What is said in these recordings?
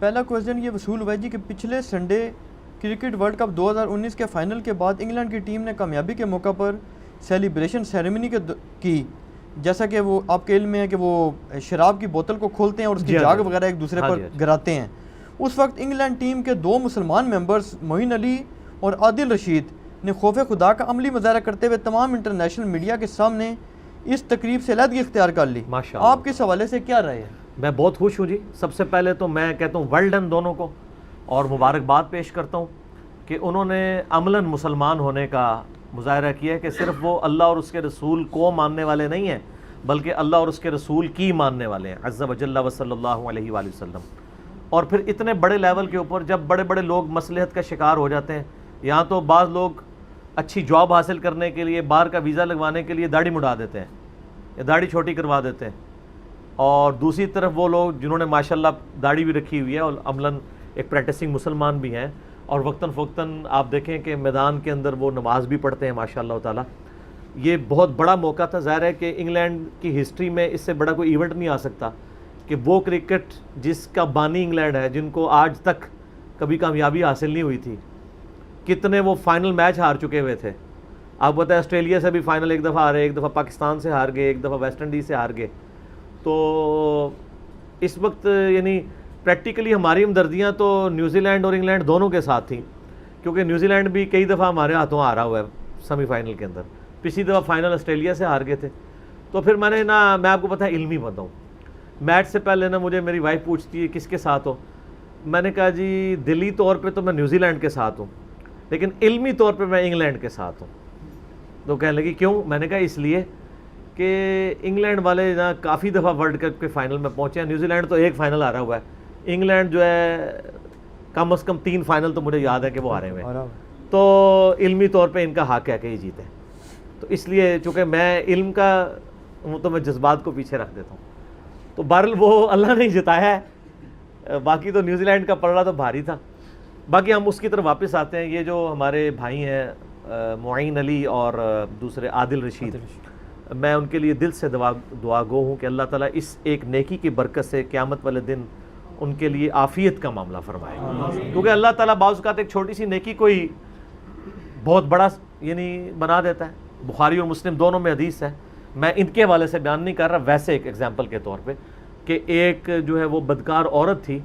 پہلا کویسچن یہ وصول ہوا جی کہ پچھلے سنڈے کرکٹ ورلڈ کپ 2019 کے فائنل کے بعد انگلینڈ کی ٹیم نے کامیابی کے موقع پر سیلیبریشن سیریمنی کی، جیسا کہ وہ آپ کے علم میں ہے کہ وہ شراب کی بوتل کو کھولتے ہیں اور اس کی جاگ وغیرہ ایک دوسرے پر گراتے ہیں۔ اس وقت انگلینڈ ٹیم کے 2 مسلمان ممبرز معین علی اور عادل رشید نے خوف خدا کا عملی مظاہرہ کرتے ہوئے تمام انٹرنیشنل میڈیا کے سامنے اس تقریب سے علیحدگی اختیار کر لی۔ آپ کس حوالے سے کیا رائے ہے؟ میں بہت خوش ہوں جی۔ سب سے پہلے تو میں کہتا ہوں ویل ڈن دونوں کو، اور مبارکباد پیش کرتا ہوں کہ انہوں نے عملاً مسلمان ہونے کا مظاہرہ کیا ہے، کہ صرف وہ اللہ اور اس کے رسول کو ماننے والے نہیں ہیں بلکہ اللہ اور اس کے رسول کی ماننے والے ہیں، عز و جل و صلی اللہ علیہ وآلہ وسلم۔ اور پھر اتنے بڑے لیول کے اوپر جب بڑے بڑے لوگ مصلحت کا شکار ہو جاتے ہیں، یہاں تو بعض لوگ اچھی جاب حاصل کرنے کے لیے باہر کا ویزا لگوانے کے لیے داڑھی مڑا دیتے ہیں یا داڑھی چھوٹی کروا دیتے ہیں، اور دوسری طرف وہ لوگ جنہوں نے ماشاءاللہ داڑھی بھی رکھی ہوئی ہے اور عملاً ایک پریکٹسنگ مسلمان بھی ہیں، اور وقتاً فوقتاً آپ دیکھیں کہ میدان کے اندر وہ نماز بھی پڑھتے ہیں ماشاءاللہ تعالیٰ۔ یہ بہت بڑا موقع تھا۔ ظاہر ہے کہ انگلینڈ کی ہسٹری میں اس سے بڑا کوئی ایونٹ نہیں آ سکتا کہ وہ کرکٹ جس کا بانی انگلینڈ ہے، جن کو آج تک کبھی کامیابی حاصل نہیں ہوئی تھی، کتنے وہ فائنل میچ ہار چکے ہوئے تھے۔ آپ بتائیں آسٹریلیا سے بھی فائنل ایک دفعہ ہارے، ایک دفعہ پاکستان سے ہار گئے، ایک دفعہ ویسٹ انڈیز سے ہار گئے۔ تو اس وقت یعنی پریکٹیکلی ہماری ہمدردیاں تو نیوزی لینڈ اور انگلینڈ دونوں کے ساتھ تھیں، کیونکہ نیوزی لینڈ بھی کئی دفعہ ہمارے ہاتھوں ہارا ہوا ہے سیمی فائنل کے اندر، پچھلی دفعہ فائنل آسٹریلیا سے ہار گئے تھے۔ تو پھر میں نے میں آپ کو پتہ ہے علمی بندہ ہوں، میچ سے پہلے مجھے میری وائف پوچھتی ہے کس کے ساتھ ہو، میں نے کہا جی دلی طور پہ تو میں نیوزی لینڈ کے ساتھ ہوں، لیکن علمی طور پہ میں انگلینڈ کے ساتھ ہوں۔ تو کہنے لگی کیوں؟ میں نے کہا اس لیے کہ انگلینڈ والے کافی دفعہ ورلڈ کپ کے فائنل میں پہنچے ہیں، نیوزی لینڈ تو ایک فائنل ہارا ہوا ہے، انگلینڈ جو ہے کم از کم 3 فائنل تو مجھے یاد ہے کہ وہ ہارے ہوئے ہیں، تو علمی طور پہ ان کا حق ہے کہ یہ جیتے۔ تو اس لیے چونکہ میں علم کا ہوں تو میں جذبات کو پیچھے رکھ دیتا ہوں، تو بہرحال وہ اللہ نے جتایا ہے، باقی تو نیوزی لینڈ کا پلڑا تو بھاری تھا۔ باقی ہم اس کی طرف واپس آتے ہیں۔ یہ جو ہمارے بھائی ہیں معین علی اور دوسرے عادل رشید، میں ان کے لیے دل سے دعا گو ہوں کہ اللہ تعالیٰ اس ایک نیکی کی برکت سے قیامت والے دن ان کے لیے عافیت کا معاملہ فرمائے، کیونکہ اللہ تعالیٰ بعض اوقات ایک چھوٹی سی نیکی کوئی بہت بڑا یعنی بنا دیتا ہے۔ بخاری اور مسلم دونوں میں حدیث ہے، میں ان کے حوالے سے بیان نہیں کر رہا، ویسے ایک ایگزامپل کے طور پہ، کہ ایک جو ہے وہ بدکار عورت تھی،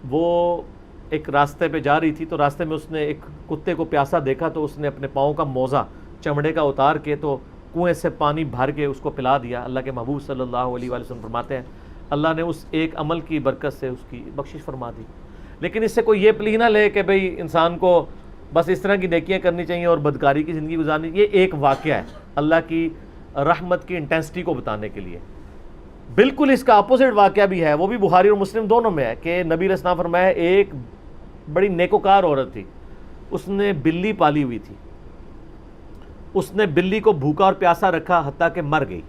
وہ ایک راستے پہ جا رہی تھی، تو راستے میں اس نے ایک کتے کو پیاسا دیکھا، تو اس نے اپنے پاؤں کا موزہ چمڑے کا اتار کے تو کنویں سے پانی بھر کے اس کو پلا دیا۔ اللہ کے محبوب صلی اللہ علیہ وآلہ وسلم فرماتے ہیں اللہ نے اس ایک عمل کی برکت سے اس کی بخشش فرما دی۔ لیکن اس سے کوئی یہ پلی نہ لے کہ بھئی انسان کو بس اس طرح کی نیکیاں کرنی چاہیے اور بدکاری کی زندگی گزارنی۔ یہ ایک واقعہ ہے اللہ کی رحمت کی انٹینسٹی کو بتانے کے لیے۔ بالکل اس کا اپوزٹ واقعہ بھی ہے، وہ بھی بخاری اور مسلم دونوں میں ہے، کہ نبی علیہ السلام فرمایا ایک بڑی نیکوکار عورت تھی، اس نے بلی پالی ہوئی تھی، اس نے بلی کو بھوکا اور پیاسا رکھا حتیٰ کہ مر گئی،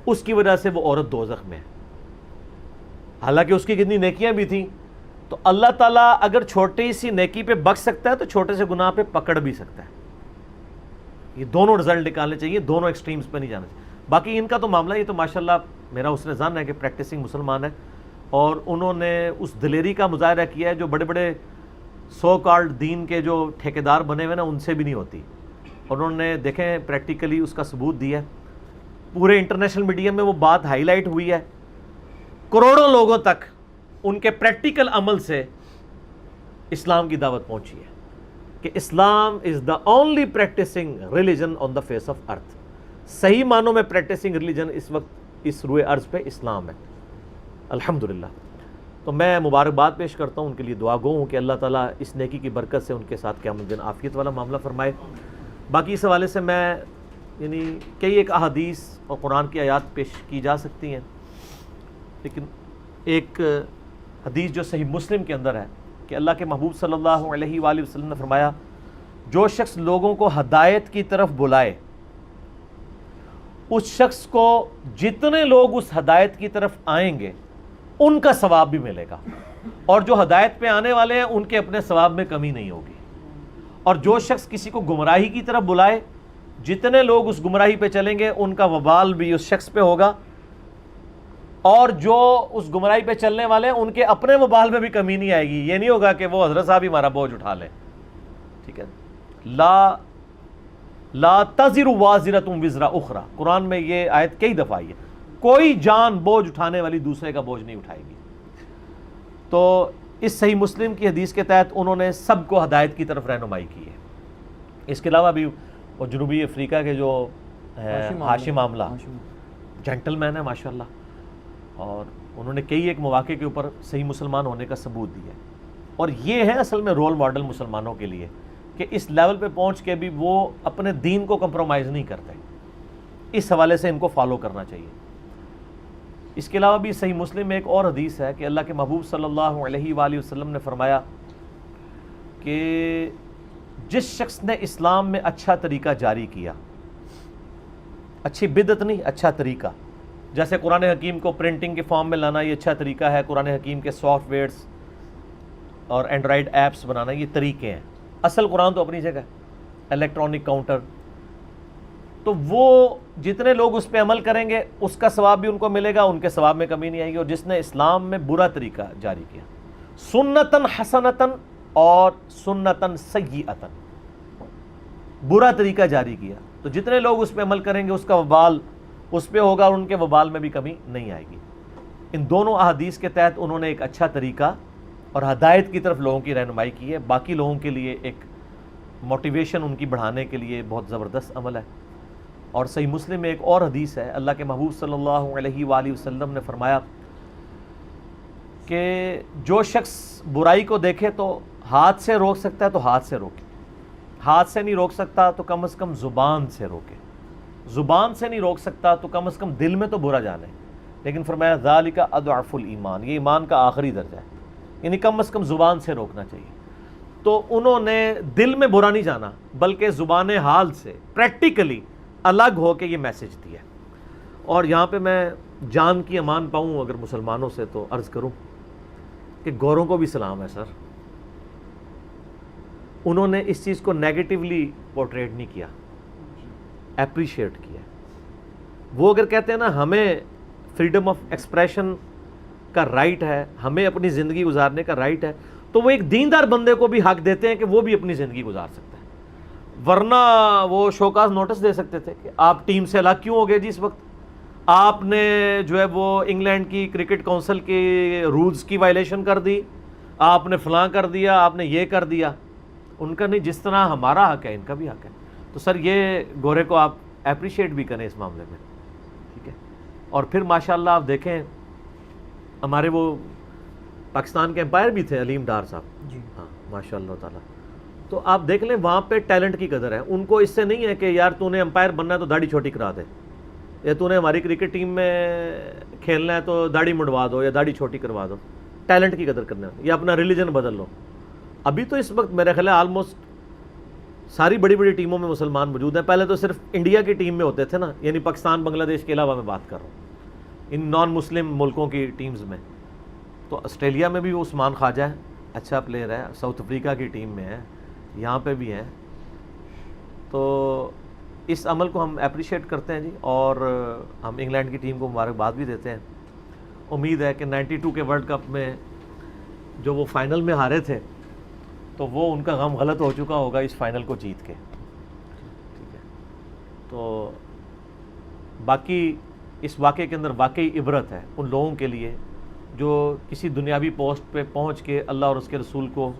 اس کی وجہ سے وہ عورت دوزخ میں ہے، حالانکہ اس کی کتنی نیکیاں بھی تھیں۔ تو اللہ تعالیٰ اگر چھوٹی سی نیکی پہ بخش سکتا ہے تو چھوٹے سے گناہ پہ پکڑ بھی سکتا ہے۔ یہ دونوں رزلٹ نکالنے چاہیے، دونوں ایکسٹریمز پہ نہیں جانا چاہیے۔ باقی ان کا تو معاملہ یہ تو ماشاءاللہ میرا حسن ظن ہے کہ پریکٹسنگ مسلمان ہے، اور انہوں نے اس دلیری کا مظاہرہ کیا ہے جو بڑے بڑے سو کالڈ دین کے جو ٹھیکیدار بنے ہوئے نا ان سے بھی نہیں ہوتی، اور انہوں نے دیکھیں پریکٹیکلی اس کا ثبوت دیا ہے۔ پورے انٹرنیشنل میڈیا میں وہ بات ہائی لائٹ ہوئی ہے، کروڑوں لوگوں تک ان کے پریکٹیکل عمل سے اسلام کی دعوت پہنچی ہے کہ Islam is the only practising religion on the face of earth. صحیح معنوں میں پریکٹسنگ ریلیجن اس وقت اس روئے ارض پہ اسلام ہے، الحمدللہ۔ تو میں مبارکباد پیش کرتا ہوں، ان کے لیے دعا گو ہوں کہ اللہ تعالیٰ اس نیکی کی برکت سے ان کے ساتھ قیامت دن عافیت والا معاملہ فرمائے۔ باقی اس حوالے سے میں یعنی کئی ایک احادیث اور قرآن کی آیات پیش کی جا سکتی ہیں، لیکن ایک حدیث جو صحیح مسلم کے اندر ہے کہ اللہ کے محبوب صلی اللہ علیہ وآلہ وسلم نے فرمایا جو شخص لوگوں کو ہدایت کی طرف بلائے، اس شخص کو جتنے لوگ اس ہدایت کی طرف آئیں گے ان کا ثواب بھی ملے گا، اور جو ہدایت پہ آنے والے ہیں ان کے اپنے ثواب میں کمی نہیں ہوگی۔ اور جو شخص کسی کو گمراہی کی طرف بلائے، جتنے لوگ اس گمراہی پہ چلیں گے ان کا وبال بھی اس شخص پہ ہوگا، اور جو اس گمراہی پہ چلنے والے ہیں ان کے اپنے وبال میں بھی کمی نہیں آئے گی. یہ نہیں ہوگا کہ وہ حضرت صاحب ہی ہمارا بوجھ اٹھا لیں. ٹھیک ہے. لا تزر وازرۃ وزر اخری, قرآن میں یہ آیت کئی دفعہ آئی ہے. کوئی جان بوجھ اٹھانے والی دوسرے کا بوجھ نہیں اٹھائے گی. تو اس صحیح مسلم کی حدیث کے تحت انہوں نے سب کو ہدایت کی طرف رہنمائی کی ہے. اس کے علاوہ بھی وہ جنوبی افریقہ کے جو ہاشم عاملہ جینٹل مین ہے ماشاءاللہ, اور انہوں نے کئی ایک مواقع کے اوپر صحیح مسلمان ہونے کا ثبوت دیا ہے. اور یہ ہے اصل میں رول ماڈل مسلمانوں کے لیے کہ اس لیول پہ پہنچ کے بھی وہ اپنے دین کو کمپرومائز نہیں کرتے. اس حوالے سے ان کو فالو کرنا چاہیے. اس کے علاوہ بھی صحیح مسلم میں ایک اور حدیث ہے کہ اللہ کے محبوب صلی اللہ علیہ وآلہ وسلم نے فرمایا کہ جس شخص نے اسلام میں اچھا طریقہ جاری کیا, اچھی بدعت نہیں, اچھا طریقہ, جیسے قرآن حکیم کو پرنٹنگ کے فارم میں لانا یہ اچھا طریقہ ہے, قرآن حکیم کے سافٹ ویئرس اور اینڈرائڈ ایپس بنانا یہ طریقے ہیں. اصل قرآن تو اپنی جگہ ہے, الیکٹرانک کاؤنٹر. تو وہ جتنے لوگ اس پہ عمل کریں گے اس کا ثواب بھی ان کو ملے گا, ان کے ثواب میں کمی نہیں آئے گی. اور جس نے اسلام میں برا طریقہ جاری کیا, سنتن حسنتن اور سنتن سیئتن, برا طریقہ جاری کیا, تو جتنے لوگ اس پہ عمل کریں گے اس کا وبال اس پہ ہوگا اور ان کے وبال میں بھی کمی نہیں آئے گی. ان دونوں احادیث کے تحت انہوں نے ایک اچھا طریقہ اور ہدایت کی طرف لوگوں کی رہنمائی کی ہے. باقی لوگوں کے لیے ایک موٹیویشن ان کی بڑھانے کے لیے بہت زبردست عمل ہے. اور صحیح مسلم میں ایک اور حدیث ہے, اللہ کے محبوب صلی اللہ علیہ وآلہ وسلم نے فرمایا کہ جو شخص برائی کو دیکھے تو ہاتھ سے روک سکتا ہے تو ہاتھ سے روکے, ہاتھ سے نہیں روک سکتا تو کم از کم زبان سے روکے, زبان سے نہیں روک سکتا تو کم از کم دل میں تو برا جانے. لیکن فرمایا ذالک اضعف الایمان, یہ ایمان کا آخری درجہ ہے, یعنی کم از کم زبان سے روکنا چاہیے. تو انہوں نے دل میں برا نہیں جانا بلکہ زبان حال سے پریکٹیکلی الگ ہو کے یہ میسج دیا. اور یہاں پہ میں جان کی امان پاؤں اگر مسلمانوں سے تو عرض کروں کہ گوروں کو بھی سلام ہے سر. انہوں نے اس چیز کو نیگیٹیولی پورٹریٹ نہیں کیا, اپریشیٹ کیا. وہ اگر کہتے ہیں نا ہمیں فریڈم آف ایکسپریشن کا رائٹ ہے, ہمیں اپنی زندگی گزارنے کا رائٹ ہے, تو وہ ایک دیندار بندے کو بھی حق دیتے ہیں کہ وہ بھی اپنی زندگی گزار سکتا ہے. ورنہ وہ شوکاز نوٹس دے سکتے تھے کہ آپ ٹیم سے الگ کیوں ہو گئے جی, اس وقت آپ نے جو ہے وہ انگلینڈ کی کرکٹ کونسل کے رولز کی وائلیشن کر دی, آپ نے فلاں کر دیا, آپ نے یہ کر دیا. ان کا نہیں, جس طرح ہمارا حق ہے ان کا بھی حق ہے. تو سر یہ گورے کو آپ اپریشیٹ بھی کریں اس معاملے میں, ٹھیک ہے. اور پھر ماشاءاللہ آپ دیکھیں ہمارے وہ پاکستان کے امپائر بھی تھے علیم ڈار صاحب جی, ہاں ماشاء اللہ تعالیٰ. تو آپ دیکھ لیں وہاں پہ ٹیلنٹ کی قدر ہے. ان کو اس سے نہیں ہے کہ یار تو نے امپائر بننا ہے تو داڑھی چھوٹی کرا دے, یا تو نے ہماری کرکٹ ٹیم میں کھیلنا ہے تو داڑھی منڈوا دو یا داڑھی چھوٹی کروا دو. ٹیلنٹ کی قدر کرنا ہے, یا اپنا ریلیجن بدل لو. ابھی تو اس وقت میرے خیال ہے آلموسٹ ساری بڑی بڑی ٹیموں میں مسلمان موجود ہیں. پہلے تو صرف انڈیا کی ٹیم میں ہوتے تھے نا, یعنی پاکستان بنگلہ دیش کے علاوہ میں بات کر رہا ہوں, ان نان مسلم ملکوں کی ٹیمز میں. تو آسٹریلیا میں بھی عثمان خواجہ ہے, اچھا پلیئر ہے, ساؤتھ افریقہ کی ٹیم میں ہے, یہاں پہ بھی ہیں. تو اس عمل کو ہم اپریشیٹ کرتے ہیں جی, اور ہم انگلینڈ کی ٹیم کو مبارکباد بھی دیتے ہیں. امید ہے کہ 92 کے ورلڈ کپ میں جو وہ فائنل میں ہارے تھے تو وہ ان کا غم غلط ہو چکا ہوگا اس فائنل کو جیت کے, ٹھیک ہے. تو باقی اس واقعے کے اندر واقعی عبرت ہے ان لوگوں کے لیے جو کسی دنیاوی پوسٹ پہ پہنچ کے اللہ اور اس کے رسول کو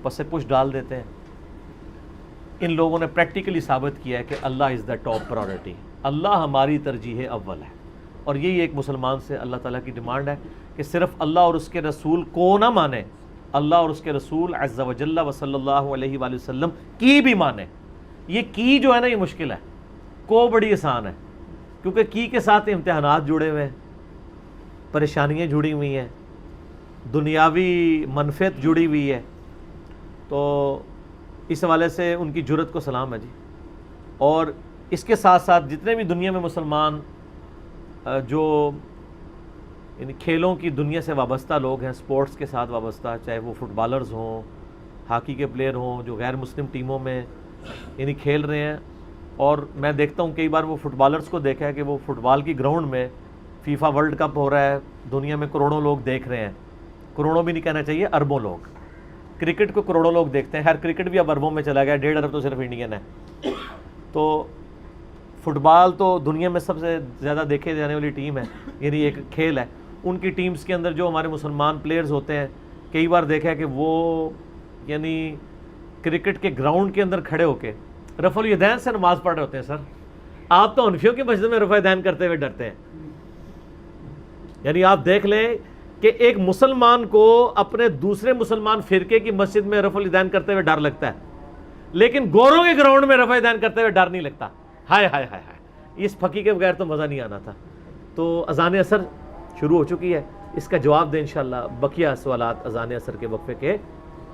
پس پش ڈال دیتے ہیں. ان لوگوں نے پریکٹیکلی ثابت کیا ہے کہ اللہ از دا ٹاپ پرائورٹی, اللہ ہماری ترجیح اول ہے. اور یہی ایک مسلمان سے اللہ تعالیٰ کی ڈیمانڈ ہے کہ صرف اللہ اور اس کے رسول کو نہ مانے, اللہ اور اس کے رسول عز و جل و صلی اللہ علیہ وآلہ وسلم کی بھی مانے. یہ کی جو ہے نا یہ مشکل ہے, کو بڑی آسان ہے, کیونکہ کی کے ساتھ امتحانات جڑے ہوئے ہیں, پریشانیاں جڑی ہوئی ہیں, دنیاوی منفعت جڑی ہوئی ہے. تو اس حوالے سے ان کی جرت کو سلام ہے جی. اور اس کے ساتھ ساتھ جتنے بھی دنیا میں مسلمان جو یعنی کھیلوں کی دنیا سے وابستہ لوگ ہیں, سپورٹس کے ساتھ وابستہ, چاہے وہ فٹ بالرز ہوں, ہاکی کے پلیئر ہوں, جو غیر مسلم ٹیموں میں یعنی کھیل رہے ہیں. اور میں دیکھتا ہوں کئی بار وہ فٹ بالرز کو دیکھا ہے کہ وہ فٹ بال کی گراؤنڈ میں فیفا ورلڈ کپ ہو رہا ہے, دنیا میں کروڑوں لوگ دیکھ رہے ہیں, کروڑوں بھی نہیں کہنا چاہیے, اربوں لوگ. کرکٹ کو کروڑوں لوگ دیکھتے ہیں, کرکٹ بھی اب اربوں میں چلا گیا, 1.5 ارب تو صرف انڈین ہے. تو فٹ بال تو دنیا میں سب سے زیادہ دیکھے جانے والی ٹیم ہے, یعنی ایک کھیل ہے. ان کی ٹیمز کے اندر جو ہمارے مسلمان پلیئرز ہوتے ہیں, کئی بار دیکھا ہے کہ وہ یعنی کرکٹ کے گراؤنڈ کے اندر کھڑے ہو کے رفع الیدین سے نماز پڑھ رہے ہوتے ہیں. سر آپ تو حنفیوں کی مسجد میں رفع الیدین کرتے ہوئے ڈرتے ہیں. یعنی آپ دیکھ لیں کہ ایک مسلمان کو اپنے دوسرے مسلمان فرقے کی مسجد میں رفع الیدین کرتے ہوئے ڈر لگتا ہے, لیکن گوروں کے گراؤنڈ میں رفع الیدین کرتے ہوئے ڈر نہیں لگتا. ہائے ہائے ہائے ہائے, اس پھکی کے بغیر تو مزہ نہیں آنا تھا. تو اذان عصر شروع ہو چکی ہے, اس کا جواب دیں انشاءاللہ بقیہ سوالات اذان عصر کے وقفے کے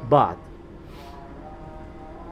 بعد.